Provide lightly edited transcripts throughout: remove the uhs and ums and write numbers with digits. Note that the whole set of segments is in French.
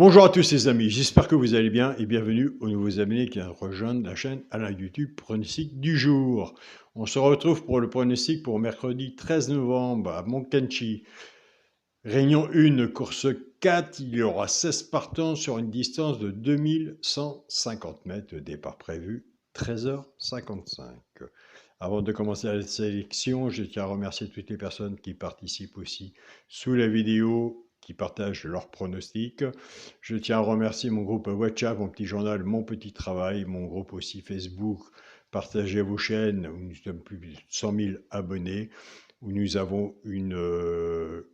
Bonjour à tous les amis, j'espère que vous allez bien et bienvenue aux nouveaux abonnés qui rejoignent la chaîne à la YouTube Pronostic du jour. On se retrouve pour le pronostic pour mercredi 13 novembre à Monkenchi. Réunion 1, course 4, il y aura 16 partants sur une distance de 2150 mètres, le départ prévu 13h55. Avant de commencer la sélection, je tiens à remercier toutes les personnes qui participent aussi sous la vidéo, qui partagent leurs pronostics. Je tiens à remercier mon groupe WhatsApp, mon petit journal, mon petit travail, mon groupe aussi Facebook. Partagez vos chaînes, où nous sommes plus de 100 000 abonnés, où nous avons une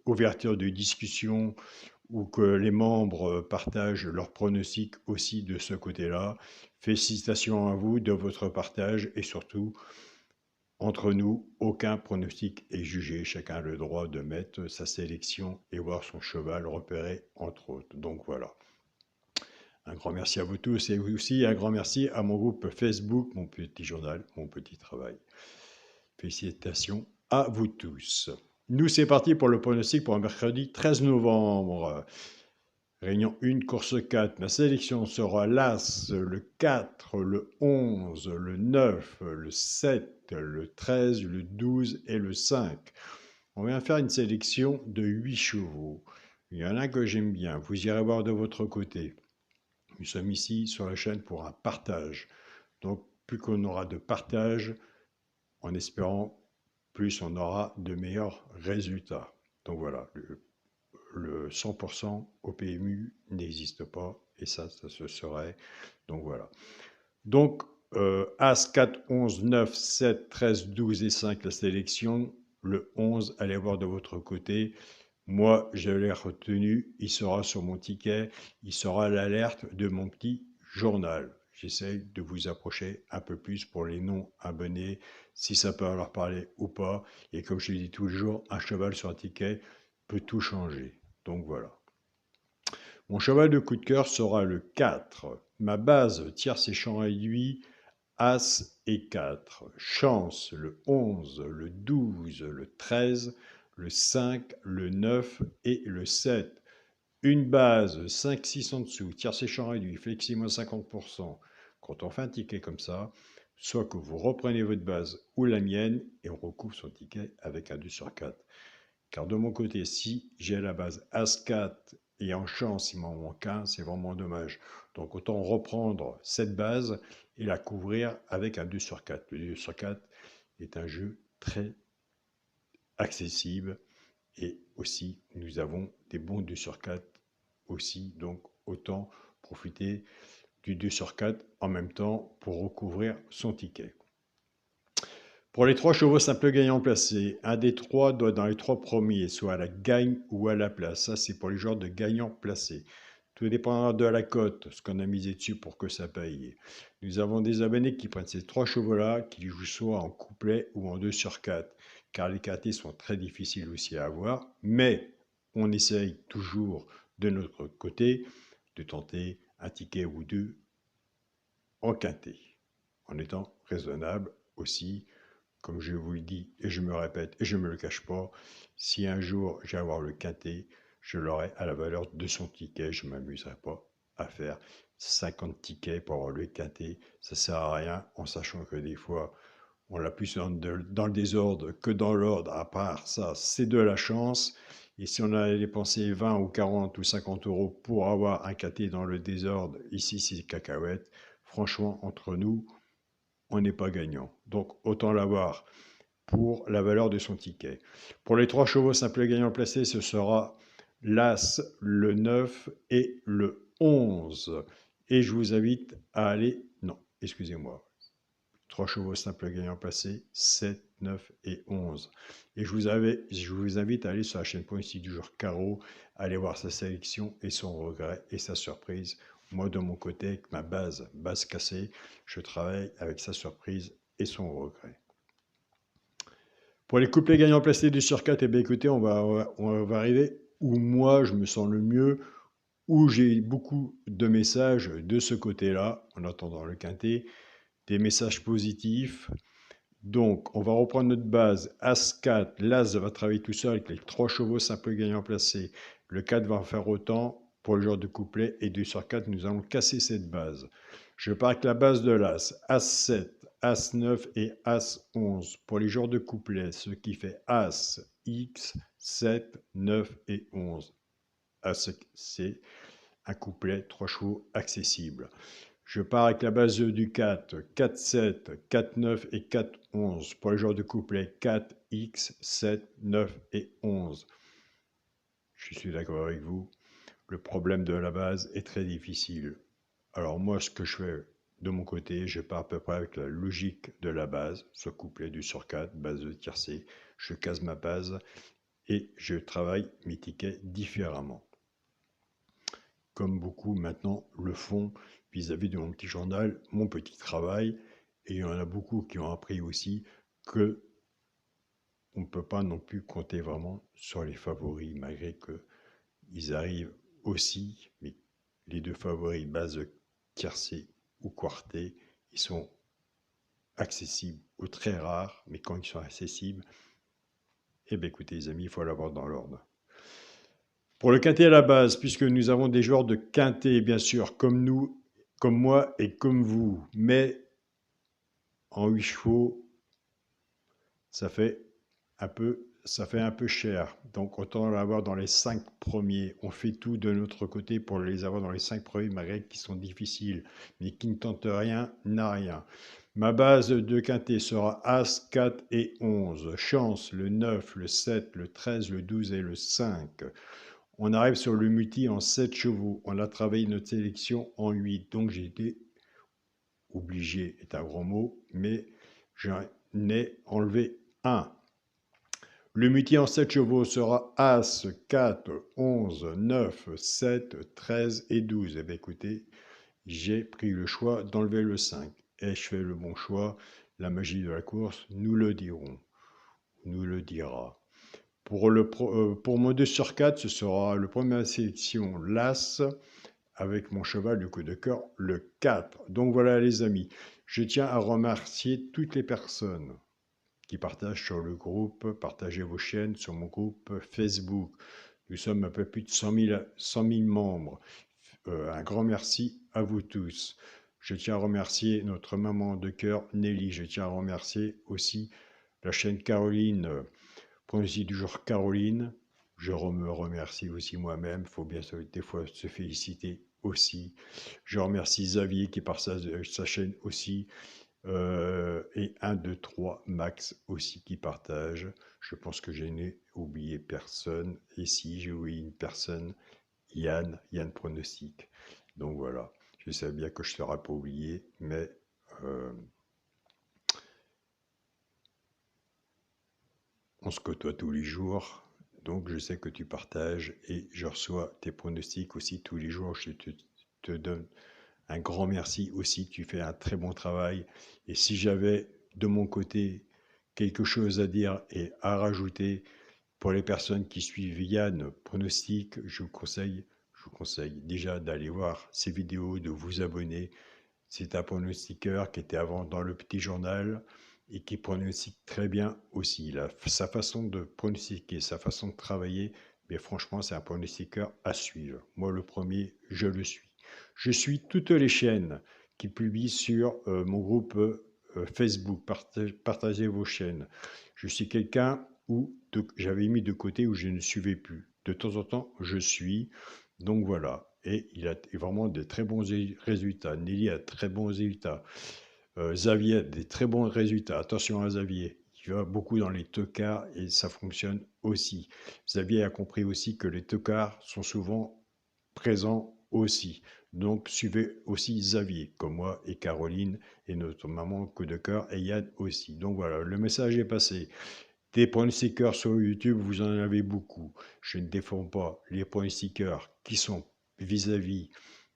ouverture de discussion, où que les membres partagent leurs pronostics aussi de ce côté-là. Félicitations à vous de votre partage et surtout, entre nous, aucun pronostic est jugé. Chacun a le droit de mettre sa sélection et voir son cheval repéré, entre autres. Donc voilà. Un grand merci à vous tous et aussi un grand merci à mon groupe Facebook, mon petit journal, mon petit travail. Félicitations à vous tous. Nous, c'est parti pour le pronostic pour un mercredi 13 novembre. Réunion 1, course 4. Ma sélection sera l'As, le 4, le 11, le 9, le 7, le 13, le 12 et le 5. On vient faire une sélection de 8 chevaux. Il y en a que j'aime bien. Vous irez voir de votre côté. Nous sommes ici sur la chaîne pour un partage. Donc, plus qu'on aura de partage, en espérant, plus on aura de meilleurs résultats. Donc voilà, le 100% au PMU n'existe pas, et ça se serait. Donc voilà. Donc, As, 4, 11, 9, 7, 13, 12 et 5, la sélection. Le 11, allez voir de votre côté. Moi, je l'ai retenu, il sera sur mon ticket, il sera l'alerte de mon petit journal. J'essaie de vous approcher un peu plus pour les non-abonnés, si ça peut leur parler ou pas. Et comme je le dis toujours, un cheval sur un ticket peut tout changer. Donc voilà. Mon cheval de coup de cœur sera le 4. Ma base tierce et champ réduit, As et 4. Chance, le 11, le 12, le 13, le 5, le 9 et le 7. Une base, 5-6 en dessous, tierce et champ réduit, flexible 50%. Quand on fait un ticket comme ça, soit que vous reprenez votre base ou la mienne et on recouvre son ticket avec un 2 sur 4. Car de mon côté, si j'ai la base As-4 et en chance il m'en manque un, c'est vraiment dommage. Donc autant reprendre cette base et la couvrir avec un 2 sur 4. Le 2 sur 4 est un jeu très accessible et aussi nous avons des bons 2 sur 4 aussi. Donc autant profiter du 2 sur 4 en même temps pour recouvrir son ticket. Pour les 3 chevaux simples gagnants placés, un des 3 doit dans les 3 premiers, soit à la gagne ou à la place. Ça, c'est pour les joueurs de gagnants placés. Tout dépendra de la cote, ce qu'on a misé dessus pour que ça paye. Nous avons des abonnés qui prennent ces 3 chevaux-là, qui jouent soit en couplet ou en 2 sur 4, car les quartiers sont très difficiles aussi à avoir, mais on essaye toujours de notre côté de tenter un ticket ou deux en quintet, en étant raisonnable aussi. Comme je vous le dis et je me répète et je ne me le cache pas, si un jour j'ai à avoir le quintet, je l'aurai à la valeur de son ticket. Je ne m'amuserai pas à faire 50 tickets pour avoir le quintet. Ça ne sert à rien, en sachant que des fois, on l'a plus dans le désordre que dans l'ordre. À part ça, c'est de la chance. Et si on a dépensé 20 ou 40 ou 50 euros pour avoir un quintet dans le désordre, ici c'est cacahuètes. Franchement, entre nous, on n'est pas gagnant. Donc autant l'avoir pour la valeur de son ticket. Pour les 3 chevaux simples gagnants placés, ce sera l'As, le 9 et le 11. Et je vous invite à aller... Non, excusez-moi. 3 chevaux simples gagnants placés, 7, 9 et 11. Et je vous invite à aller sur la chaîne Pronostic du jour Carreau, aller voir sa sélection et son regret et sa surprise. Moi, de mon côté, avec ma base cassée, je travaille avec sa surprise et son regret. Pour les couplets gagnants placés du sur 4, eh bien, écoutez, on va arriver où moi je me sens le mieux, où j'ai beaucoup de messages de ce côté-là, en attendant le quintet, des messages positifs. Donc, on va reprendre notre base. As-4, l'As va travailler tout seul avec les 3 chevaux simples gagnants placés. Le 4 va en faire autant. pour le genre de couplet et 2 sur 4, nous allons casser cette base. Je pars avec la base de l'As, As7, As9 et As11 pour les genres de couplets, ce qui fait As, X, 7, 9 et 11. As, c'est un couplet 3 chevaux accessible. Je pars avec la base du 4, 4-7, 4-9 et 4-11 pour les genres de couplets 4, X, 7, 9 et 11. Je suis d'accord avec vous, le problème de la base est très difficile. Alors moi, ce que je fais de mon côté, je pars à peu près avec la logique de la base, ce couplet du sur 4, base de tiercé, je case ma base et je travaille mes tickets différemment. Comme beaucoup maintenant le font vis-à-vis de mon petit journal, mon petit travail, et il y en a beaucoup qui ont appris aussi que on ne peut pas non plus compter vraiment sur les favoris, malgré qu'ils arrivent aussi, mais les 2 favoris, base tiercé ou quarté, ils sont accessibles ou très rares, mais quand ils sont accessibles, eh bien écoutez les amis, il faut l'avoir dans l'ordre. Pour le quintet à la base, puisque nous avons des joueurs de quintet, bien sûr, comme nous, comme moi et comme vous, mais en 8 chevaux, ça fait un peu cher. Donc autant l'avoir dans les 5 premiers. On fait tout de notre côté pour les avoir dans les 5 premiers, malgré qu'ils sont difficiles, mais qui ne tentent rien n'a rien. Ma base de quintet sera As, 4 et 11. Chance, le 9, le 7, le 13, le 12 et le 5. On arrive sur le multi en 7 chevaux. On a travaillé notre sélection en 8. Donc j'ai été obligé, est un grand mot, mais j'en ai enlevé un. Le multi en 7 chevaux sera As, 4, 11, 9, 7, 13 et 12. Eh bien écoutez, j'ai pris le choix d'enlever le 5. Ai-je fait le bon choix? La magie de la course, nous le dirons. Nous le dira. Pour mon 2 sur 4, ce sera le premier sélection l'As avec mon cheval du coup de cœur, le 4. Donc voilà les amis, je tiens à remercier toutes les personnes qui partagent sur le groupe, partagez vos chaînes sur mon groupe Facebook. Nous sommes un peu plus de 100 000 membres. Un grand merci à vous tous. Je tiens à remercier notre maman de cœur, Nelly. Je tiens à remercier aussi la chaîne Caroline, pronostic du jour Caroline. Je me remercie aussi moi-même. Il faut bien des fois se féliciter aussi. Je remercie Xavier qui partage sa chaîne aussi. Et 1, 2, 3, Max aussi qui partage. Je pense que je n'ai oublié personne. Et si j'ai oublié une personne, Yann Pronostic. Donc voilà, je sais bien que je ne serai pas oublié, mais on se côtoie tous les jours. Donc je sais que tu partages et je reçois tes pronostics aussi tous les jours. Je te donne un grand merci aussi, tu fais un très bon travail. Et si j'avais de mon côté quelque chose à dire et à rajouter pour les personnes qui suivent Yann Pronostic, je vous conseille déjà d'aller voir ses vidéos, de vous abonner. C'est un pronostiqueur qui était avant dans le petit journal et qui pronostique très bien aussi. Sa façon de pronostiquer, sa façon de travailler, mais franchement, c'est un pronostiqueur à suivre. Moi, le premier, je le suis. Je suis toutes les chaînes qui publient sur mon groupe Facebook. Partagez vos chaînes. Je suis quelqu'un où j'avais mis de côté où je ne suivais plus. De temps en temps, je suis. Donc voilà. Et il a vraiment de très bons résultats. Nelly a de très bons résultats. Xavier a des très bons résultats. Attention à Xavier. Il va beaucoup dans les tocards et ça fonctionne aussi. Xavier a compris aussi que les tocards sont souvent présents aussi. Donc suivez aussi Xavier, comme moi et Caroline et notre maman coup de cœur et Yann aussi. Donc voilà, le message est passé. Des pronostiqueurs sur YouTube, vous en avez beaucoup. Je ne défends pas les pronostiqueurs qui sont vis-à-vis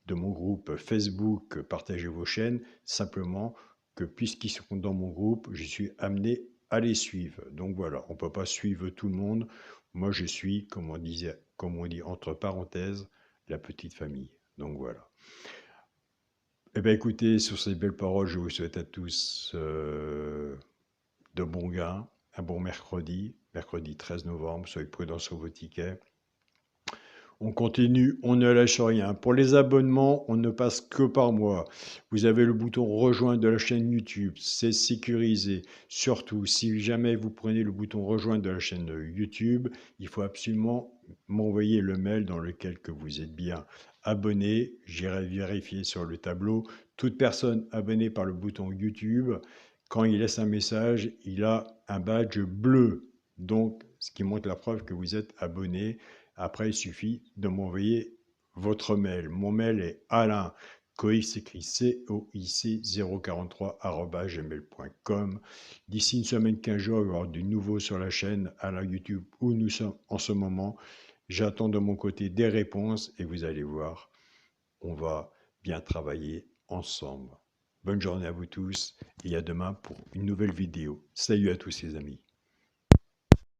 de mon groupe Facebook, partagez vos chaînes, simplement que puisqu'ils sont dans mon groupe, je suis amené à les suivre. Donc voilà, on ne peut pas suivre tout le monde. Moi, je suis, comme on dit entre parenthèses, la petite famille. Donc voilà. Eh bien écoutez, sur ces belles paroles, je vous souhaite à tous de bons gains, un bon mercredi 13 novembre, soyez prudents sur vos tickets. On continue, on ne lâche rien. Pour les abonnements, on ne passe que par mois. Vous avez le bouton rejoindre de la chaîne YouTube, c'est sécurisé. Surtout, si jamais vous prenez le bouton rejoindre de la chaîne YouTube, il faut absolument m'envoyer le mail dans lequel que vous êtes bien abonné. J'irai vérifier sur le tableau. Toute personne abonnée par le bouton YouTube, quand il laisse un message, il a un badge bleu. Donc, ce qui montre la preuve que vous êtes abonné. Après, il suffit de m'envoyer votre mail. Mon mail est Alain Coix, écrit COIC 043@gmail.com. D'ici une semaine, 15 jours, il va y avoir du nouveau sur la chaîne Alain YouTube où nous sommes en ce moment. J'attends de mon côté des réponses et vous allez voir, on va bien travailler ensemble. Bonne journée à vous tous et à demain pour une nouvelle vidéo. Salut à tous les amis.